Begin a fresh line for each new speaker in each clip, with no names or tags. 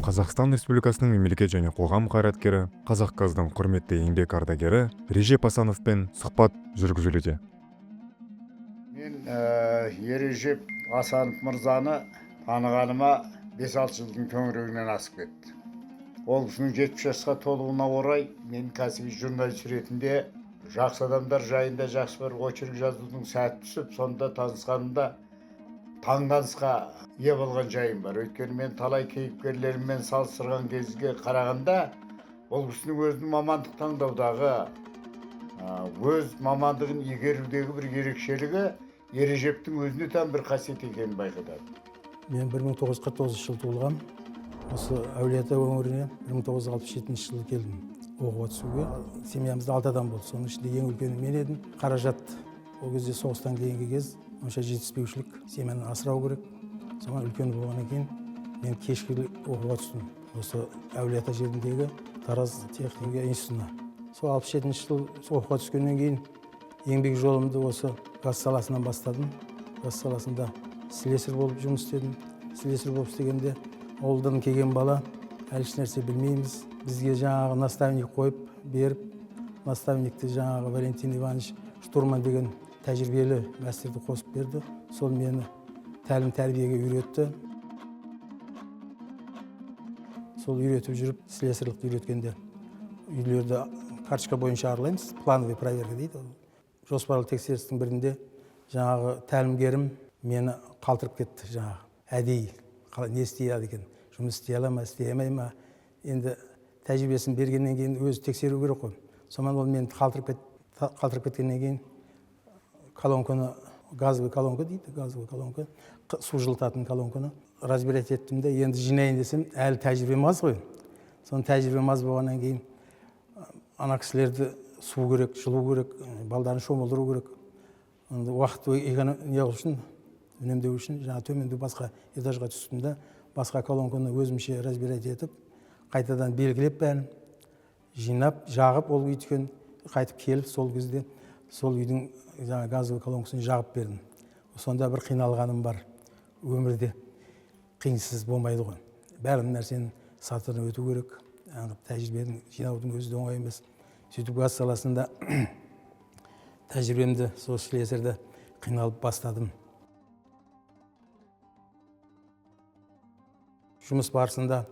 Қазақстан Республикасының мемлекет және қоғам қайраткері, Қазақгаздың құрметті еңбек ардагері Ережеп Асановпен сұхбат жүргізілуде.
Мен Ережеп Асанов мырзаны танығаныма 5-6 жылдың төңірегінен асып кетті. Ол кісінің 70 жасқа толуына орай мен кәсіби журналист ретінде жақсы адамдар жайында жақсы бір очерк жазудың сәті түсіп, сонда танысқанымда таңданысқа ие болған жайым бар. Өйткені мен талай кейіпкерлеріммен салыстырған кезге қарағанда, ол кісінің өзінің мамандық таңдаудағы өз мамандығын игерудегі бір ерекшелігі Ережептің өзіне тән бір қасиет екенін байқатады.
Мен 1949 жылы туылғам. Осы Әулиеата өңіріне 1967 жылы келдім оқуға түсуге. Семьямызда 6 адам болды. Соның ішінде ең үлкені мен едім. Қаражат ол кезде соғыстан кейінгі кез, онша жетіспеушілік, семьяны асырау керек. Соған үлкен болғаннан кейін мен кешкі оқуға түстім. Осы Әулиеата жеріндегі Тараз техника институтына. Сол 67 жыл оқуға түскеннен кейін еңбек жолымды осы газ саласынан бастадым. Газ саласында слесарь болып жұмыс істедім. Слесарь болып істегенде ауылдан келген бала, әлі ешнәрсе білмейміз. Бізге жаңағы наставник қойып беріп, наставникті жаңағы Валентин Иванович Штурман деген тәжірибелі мәстерді қосып берді. Сол мені тәлім-тәрбиеге үйретті. Сол үйретіп жүріп, слесарлықты үйреткенде үйлерді карточка бойынша аралаймыз, плановый проверка дейді. Жоспарлы тексерістің бірінде жаңағы тәлімгерім мені қалтырып кетті, жаңағы әдейі. Не істей алады екен, жұмыс істей ала ма, істей алмай ма. Енді тәжірибесін бергеннен кейін өзі тексеру керек қой. Сонымен ол мені қалтырып кеткеннен кейін колонканы, газовый колонка дейді, газовый колонка, су жылытатын колонканы разбирать еттім де, енді жинайын десем, әлі тәжірибем аз ғой. Соның тәжірибем аз болғаннан кейін ана кісілерді су керек, жылу керек, балдарын шомылдыру керек. Уақыт не үшін, үнемдеу үшін, жаңа төменде басқа этажға түстім де, басқа колонканы өзімше разбирать етіп, қайтадан белгілеп бәрін, жинап, жағып, ол үйден қайтып келіп, сол кезде сол үйдің жаңа газовый колонкасын жағып бердім. Сонда бір қиналғаным бар. Өмірде қиынсыз болмайды ғой. Бәрін нәрсенің сатыны өту керек. Тәжірибенің жинаудың өзі де оңай емес. Сөйтіп газ саласында тәжірибемді сол слесарьда қиналып бастадым. Жұмыс барысында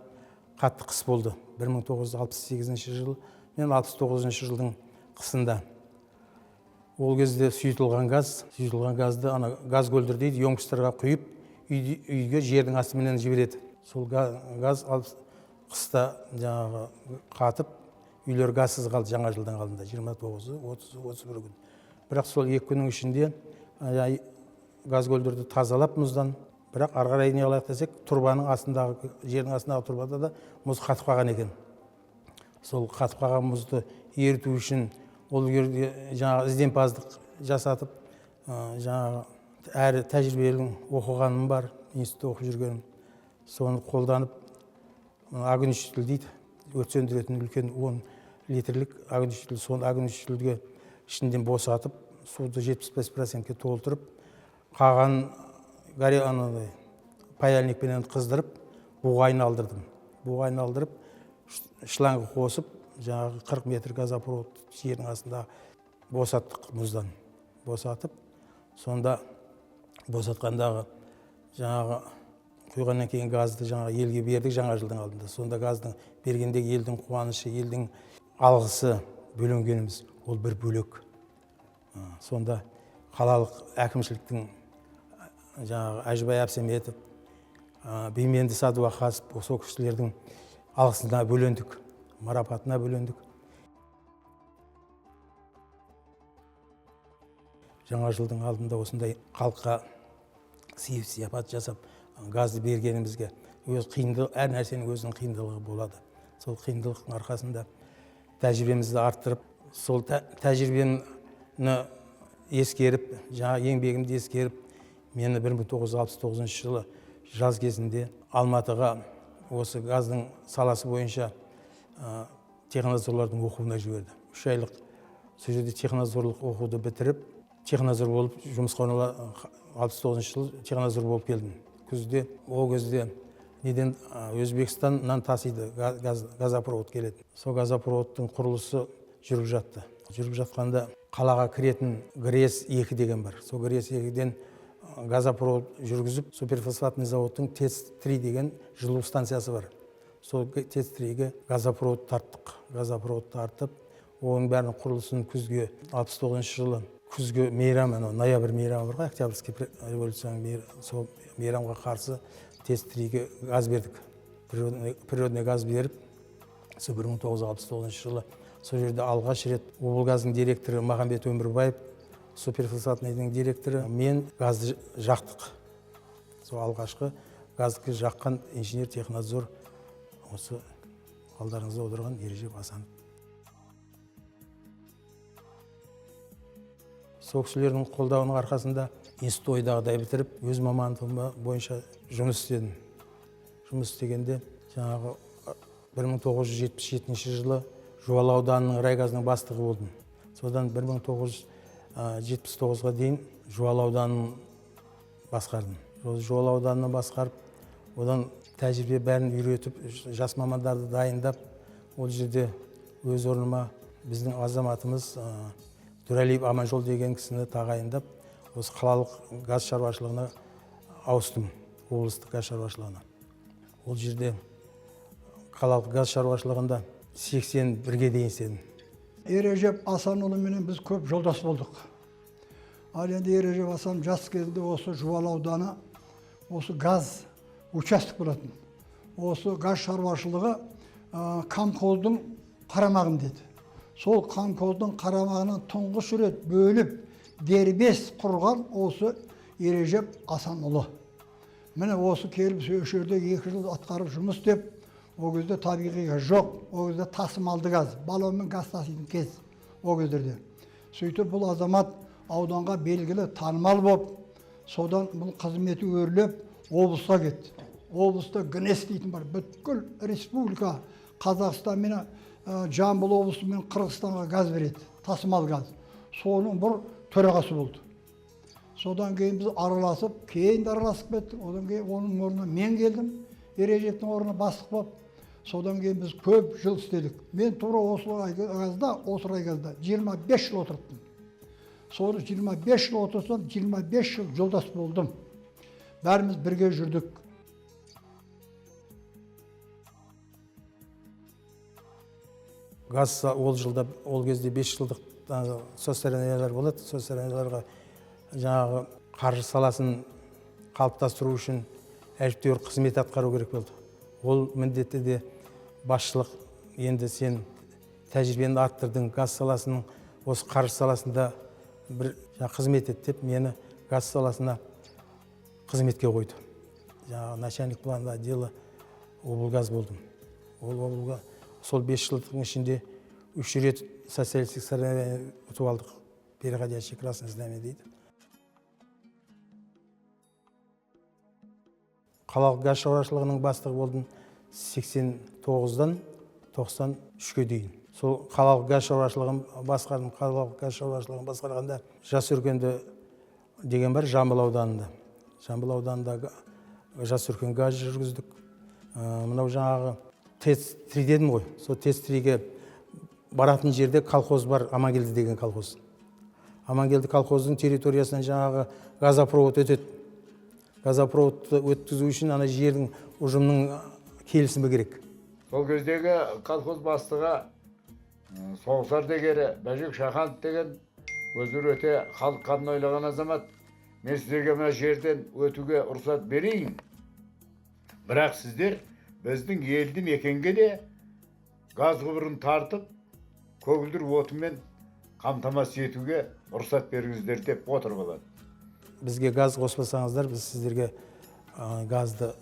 қатты қыс болды. 1968 жыл, мен 69 жылдың қысында. Ол кезде сұйытылған газды газ көлдір дейді, емкістарға құйып, үйге жердің астыменен жібереді. Сол газ қыста жаңағы қатып, үйлер газсыз қалды жаңа жылдан алдында, 29-ы, 30-ы, 31 күн. Бірақ сол 2 күннің ішінде газ көлдерді тазалап мұздан, бірақ ары қарай не қылайық десек, турбаның астындағы, жердің астындағы турбада да мұз қатып қалған екен. Сол қатып қалған мұзды еріту үшін ол жерде жаңағы ізденпаздық жасатып, жаңағы әрі тәжірибелің оқығаным бар, институтта оқып жүргенім. Соны қолданып, огнетушитель дейді, өрт сөндіретін үлкен 10 литрлік огнетушитель, соны огнетушительге ішінден босатып, суды 75%-ке толтырып, қаған паяльникпенен қыздырып, буға айналдырдым. Буға айналдырып, шлангы қосып, жаңағы 40 метр газопровод жердің астында босаттық мұздан. Босатып, сонда босатқандағы жаңағы құйғаннан кейін газды жаңағы елге бердік жаңа жылдың алдында. Сонда газдың бергендегі елдің қуанышы, елдің алғысы бөленгеніміз, ол бір бөлек. Сонда қалалық әкімшіліктің жаңағы Әжібай Әбсеметов, Бейменді Садуа қатысып, осы кісілердің алғысына бөлендік, марапатына бөлендік. Жаңа жылдың алдында осындай халыққа сый-сияпат жасап, газды бергенімізге әр нәрсенің өзінің қиындылығы болады. Сол қиындылықтың арқасында тәжірибемізді арттырып, сол тәжірибені ескеріп, жаңа еңбегімді ескеріп, мені 1969 жылы жаз кезінде Алматыға осы газдың саласы бойынша технадзорлардың оқуына жіберді. 3 айлық сол жерде технадзорлық оқуды бітіріп, технадзор болып жұмысқа 69 жыл технадзор болып келдім. Күзде, ол кезде неден Өзбекстаннан тасиды, газопровод келеді. Сол газопроводтың құрылысы жүріп жатты. Жүріп жатқанда қалаға кіретін ГРЭС 2 деген бар. Сол ГРЭС 2-ден газопровод жүргізіп, суперфосфатный заводтың ТЭЦ-3 деген жылу станциясы бар. Сол ТЭЦ-3-ге газопровод тарттық. Газопровод тартып, оның бәрінің құрылысын күзге 69 жылы күзге мейрам, ноябрь мейрамы бар ғой, Октябрьский революцияның сол мейрамға қарсы ТЭЦ-3-ге газ бердік. Природный газ беріп, сол 1969 жылы сол жерде алғаш рет облгаздың директоры Мағамбет Өмірбаев, суперфосфатныйдың директоры, мен газды жақтық. Сол алғашқы газды жаққан инженер технадзор осы алдарыңызда отырған Ережеп Асанов. Сол кісілердің қолдауының арқасында институт ойдағыдай бітіріп, өз мамандығым бойынша жұмыс істедім. Жұмыс істегенде жаңағы 1977 жылы Жуалы ауданының райгазының бастығы болдым. Содан 1979-ға дейін Жуалы ауданын басқардым. Жуалы ауданын басқарып, одан тәжірибе бәрін үйретіп, жас мамандарды дайындап, ол жерде өз орныма біздің азаматымыз Дүрәлиев Аманжол деген кісіні тағайындап, осы қалалық газ шаруашылығына ауыстым, облыстық газ шаруашылығына. Ол жерде қалалық газ шаруашылығында 81-ге дейін істедім.
Ережеп Асанұлы менен біз көп жолдас болдық. Ал енді Ережеп Асан жас кезінде осы Жуалы ауданы осы газ участок болатын. Осы газ шаруашылығы камхоздың қарамағын деді. Сол камхоздың қарамағынан тұңғыш рет бөліп дербес құрған осы Ережеп Асанұлы. Міне осы келіп сөшерде 2 жыл атқарып жұмыс деп, о кезде табиғи газ жоқ, о кезде тасымалды газ, балонмен газ таситын кез о кездерде. Сөйтіп бұл азамат ауданға белгілі танымал болып, содан бұл қызметі өрлеп облысқа кетті. Облыста ГНЭС дейтін бар, бүткіл республика Қазақстан мен Жамбыл облысы мен Қырғызстанға газ береді, тасымал газ. Соның бір төрағасы болды. Содан кейін біз араласып, кейін араласып кеттік. Одан кейін оның орнына мен келдім, Ережептің орнына бастық болып. Содан кейін біз көп жыл істедік. Мен тура осы райгазда 25 жыл отырдым. Sonra 25 жыл отырсам, 25 жыл жолдас болдым. Бәріміз бірге жүрдік.
Газ ол жылда, ол кезде 5 жылдық соцсервиялар болады. Соцсервияларға жаңағы қаржы саласын қалыптастыру үшін әжептәуір қызмет атқару керек болды. Ол міндетті де басшылық, енді сен тәжірибені арттырдың, газ саласының осы қаржы саласында бір қызмет ет деп, мені газ саласына қызметке қойды. Жаңағы начальник плана отдела облгаз болдым. Сол 5 жылдың ішінде 3 рет социалистік сарайға ұтып алдық. Переходящий красный знамя дейді. Қалалық газ шаруашылығының бастығы болдым 89-дан 93-ге дейін. Сол қалалық газ шаруашылығын басқардым. Қалалық газ шаруашылығын басқарғанда Жас Өркенді деген бар Жамбыл ауданында. Жамбыл ауданында Жас Өркен газ жүргіздік. Мынау жаңағы ТЭЦ-3 дедім ғой. Сол ТЭЦ-3-ге баратын жерде колхоз бар, Амангелді деген колхоз. Амангелді колхоздың территориясынан жаңағы газопровод өтеді. Газопроводты өткізу үшін ана жердің ұжымның келісімі керек.
Сол кездегі колхоз бастығы соғысар дегері Бәжік Шаханов деген өздері өте халық қамын ойлаған азамат. Мен сіздерге мына жерден өтуге рұқсат берейін. Бірақ сіздер біздің елді мекенге де газ құбырын тартып, көгілдір отынмен қамтамасыз етуге рұқсат беріңіздер деп отыр болады.
Бізге газ қоспасаңыздар, біз сіздерге газды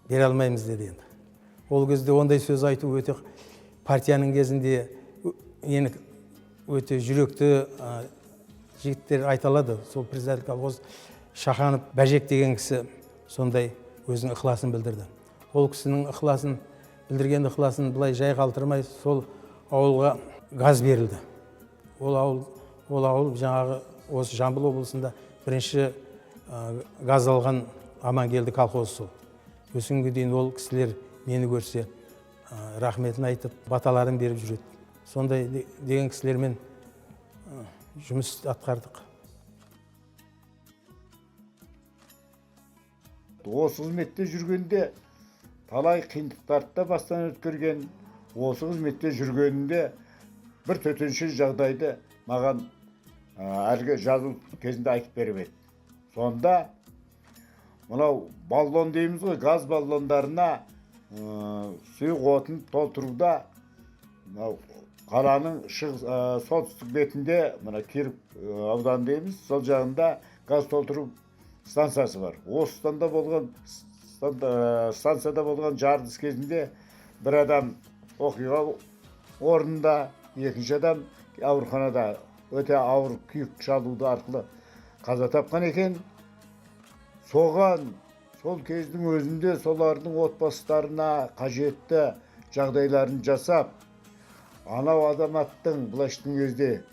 бере алмаймыз деді енді. Ол кезде ондай сөз айту өте партияның кезінде өте жүректі жігіттер айталады. Сол председатель колхоз Шаханов Бәжек деген кісі сондай өзінің ықыласын білдірді. Ол кісінің ықыласын, білдірген ықыласын бұлай жай қалдырмай, сол ауылға газ берілді. Ол ауыл жаңағы осы Жамбыл облысында бірінші газ алған Амангелді колхозы сол. осы күнге дейін ол кісілер мені көрсе рахметін айтып, баталарын беріп жүреді. Сондай деген кісілермен жұмыс атқардық.
Осы қызметте жүргенде талай қиындықтарды да бастан өткерген. Осы қызметте жүргенінде бір төтенше жағдайды маған әлгі жазу кезінде айтып беріп еді. Сонда мынау баллон дейміз ғой, газ баллондарына сұйық отын толтыруда мынау қаланың солтүстік бетінде, мына Киров ауданы дейміз, сол жағында газ толтыру станциясы бар. Осы станцияда болған жарылыс кезінде бір адам оқиға орнында, екінші адам ауруханада өте ауыр күйік шалуды арқылы қаза тапқан екен. Соған сол кездің өзінде солардың отбасыларына қажетті жағдайларын жасап, анау азаматтың былайштың кезде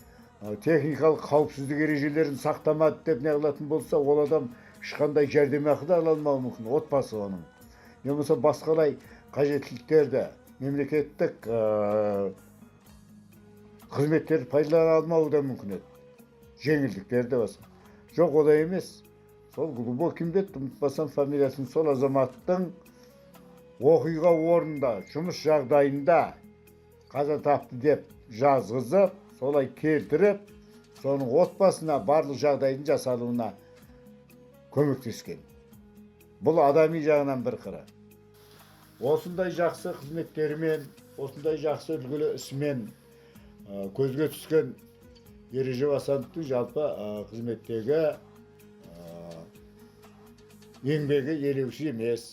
техникалық қауіпсіздік ережелерін сақтамады деп не қылатын болса, ол адам ешқандай жәрдемақы да ала алмауы мүмкін, отбасы оның. Не болмаса басқалай қажеттіліктерді, мемлекеттік қызметтерді пайдалана алмауы да мүмкін еді. Жеңілдіктерді басқа. Жоқ, олай емес. Сол Глубокин бет, ұмытпасам фамилиясын, сол азаматтың оқиға орнында, жұмыс жағдайында қаза тапты деп жазғызып, солай келтіріп, соның отбасына барлық жағдайдың жасалуына көмектескен. Бұл адами жағынан бір қыры. Осындай жақсы қызметтерімен, осындай жақсы үлгілі ісімен көзге түскен Ережеп Асановтың жалпы қызметтегі еңбегі елеусіз емес.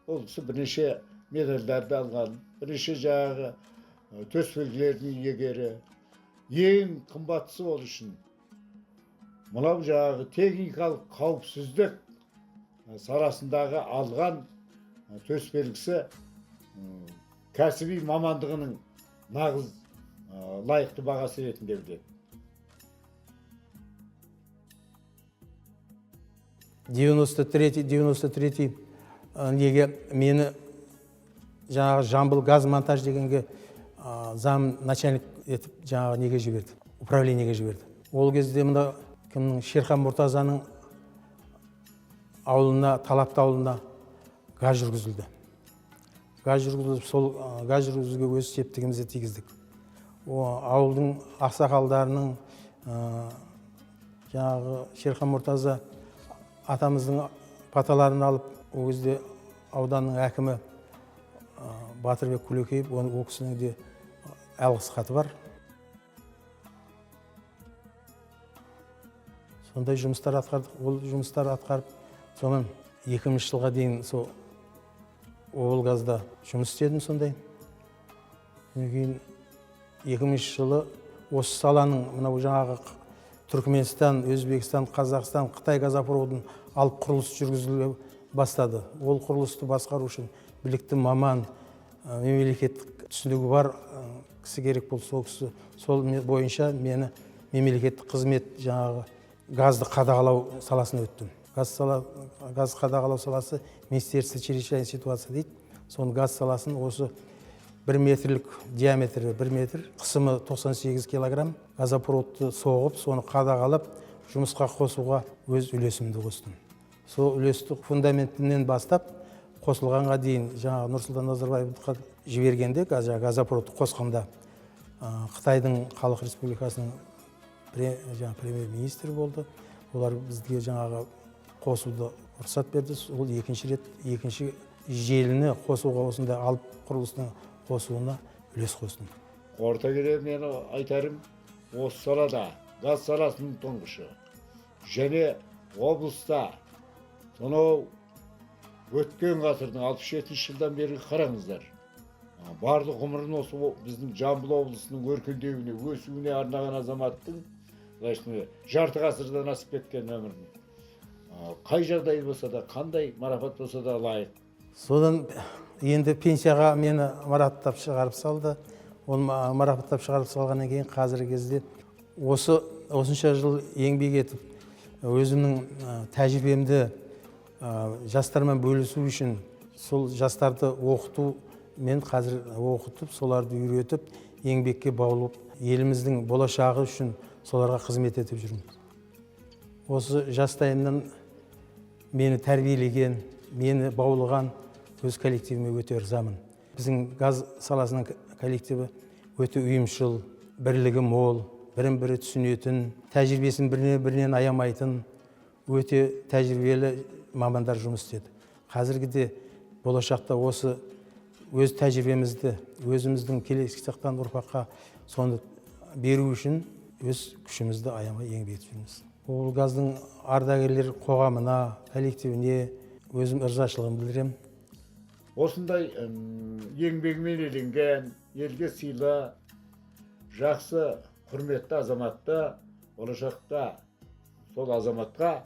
Ол кісі бірнеше медальдарды алған, бірнеше жағы төсбелгілердің иегері. Ең қымбаттысы ол үшін мынау жағы техникалық қауіпсіздік саласындағы алған төсбелгісі кәсіби мамандығының нағыз лайықты бағасы ретінде біледі.
93 неге мені жаңағы Жамбыл газ монтаж дегенге зам начальник етіп жаңағы неге жіберді, управлениеге жіберді. Ол кезде мына кімнің Шерхан Мұртазаның ауылына, Талапты ауылына газ жүргізілді. Газ жүргізіліп, сол газ жүргізуге өз септігімізді тигіздік. Ауылдың ақсақалдарының жаңағы Шерхан Мұртаза атамыздың паталарын алып, ол кезде ауданның әкімі Батырбек Күлекеев, ол кісінің де алғыс хаты бар. Сондай жұмыстар атқардық. Ол жұмыстар атқарып, соның 2000 жылға дейін сол Облгазда жұмыс істедім сондай. Кейін 2000 жылы осы саланың мынау жаңағы Түркменстан, Өзбекстан, Қазақстан, Қытай газопроводын алып құрылыс жүргізіле бастады. Ол құрылысты басқару үшін білікті маман, мемлекеттік түсінігі бар кісі керек болды. Сол кісі сол бойынша мені мемлекеттік қызмет жаңағы газды қадағалау саласына өттім. Газ қадағалау саласы Министерство чрезвычайной ситуации дейді. Соның газ саласын осы 1 метрлік диаметрі 1 метр, қысымы 98 килограмм газопроводты соғып, соны қадағалап, жұмысқа қосуға өз үлесімді қостым. Сол үлесті фундаментінен бастап, қосылғанға дейін жаңағы Нұрсұлтан Назарбаевқа жібергенде, газопроводты қосқанда Қытайдың Халық Республикасының премьер-министрі болды. Олар бізге жаңағы қосуды рұқсат берді. Ол екінші рет, екінші желіні қосуға осында алып құрылысының қосуына үлес қостым.
Орта келе мені айтарым, осы салада, газ саласының тұңғышы. Және облыста, сонау өткен ғасырдың 67 жылдан бері қараңыздар. Барлық ғұмырын осы біздің Жамбыл облысының өркендеуіне, өсуіне арнаған азаматтың жарты ғасырдан асып кеткен өмірін. Қай жағдай болса да, қандай марапат болса да лайық.
Содан енді пенсияға мені марапаттап шығарып салды. Ол марапаттап шығарып салғаннан кейін қазіргі кезде осынша жыл еңбек етіп, өзімнің тәжірибемді жастармен бөлісу үшін сол жастарды оқыту мен қазір оқытып, соларды үйретіп, еңбекке баулып, еліміздің болашағы үшін соларға қызмет етіп жүрміз. Осы жастайымнан мені тәрбиелеген, мені баулыған өз коллективіме өте ырзамын. Біздің газ саласының коллективі өте ұйымшыл, бірлігі мол, бірін-бірі түсінетін, тәжірибесін бірінен аямайтын, өте тәжірибелі мамандар жұмыс істеді. Қазіргіде болашақта осы өз тәжірибемізді, өзіміздің келесі шақтан ұрпаққа соны беру үшін өз күшімізді аямай еңбек етіп жүрміз. Ол газдың ардагерлер қоғамына, коллективіне өзім ырзашылығымды білдіремін.
Осындай еңбегімен еленген, елге сыйлы, жақсы, құрметті азаматты болашақта сол азаматқа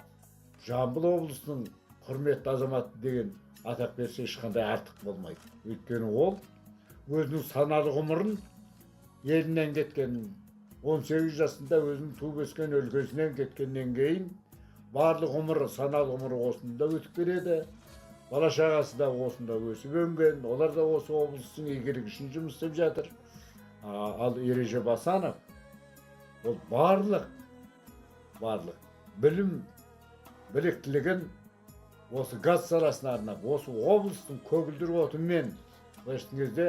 Жамбыл облысының құрметті азаматы деген атақ берсе ешқандай артық болмайды. Өйткені ол өзінің саналы ғұмырын елінен кеткен 18 жасында өзінің туып өскен өлкесінен кеткеннен кейін барлық ғұмыры, саналы ғұмыры осында өтіп келеді. Бала шағасы да осында өсіп өнген, олар да осы облыстың игілігі үшін жұмыс істеп жатыр. Ал Ереже Басанов ол барлық білім біліктілігін осы газ саласына арнап, осы облыстың көгілдір отынмен былайша кезде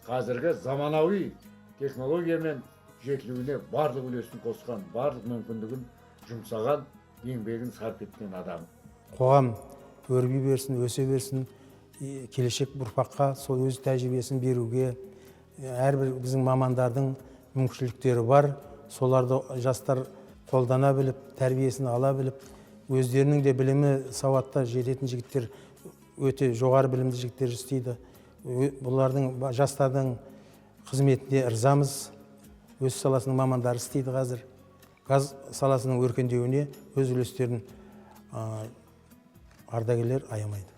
қазіргі заманауи технологиямен жетілуіне барлық үлесін қосқан, барлық мүмкіндігін жұмсаған, еңбегін сарп еткен адам.
Қоғам өрби берсін, өсе берсін, келешек ұрпаққа сол өз тәжірибесін беруге, әрбір біздің мамандардың мүмкіншіліктері бар, соларды жастар қолдана біліп, тәрбиесін ала біліп, өздерінің де білімі сауатта жететін жігіттер, өте жоғары білімді жігіттер істейді. Бұлардың жастардың қызметіне ырзамыз. Өз саласының мамандары істейді қазір. Газ саласының өркендеуіне өз үлестерін ардагерлер аямайды.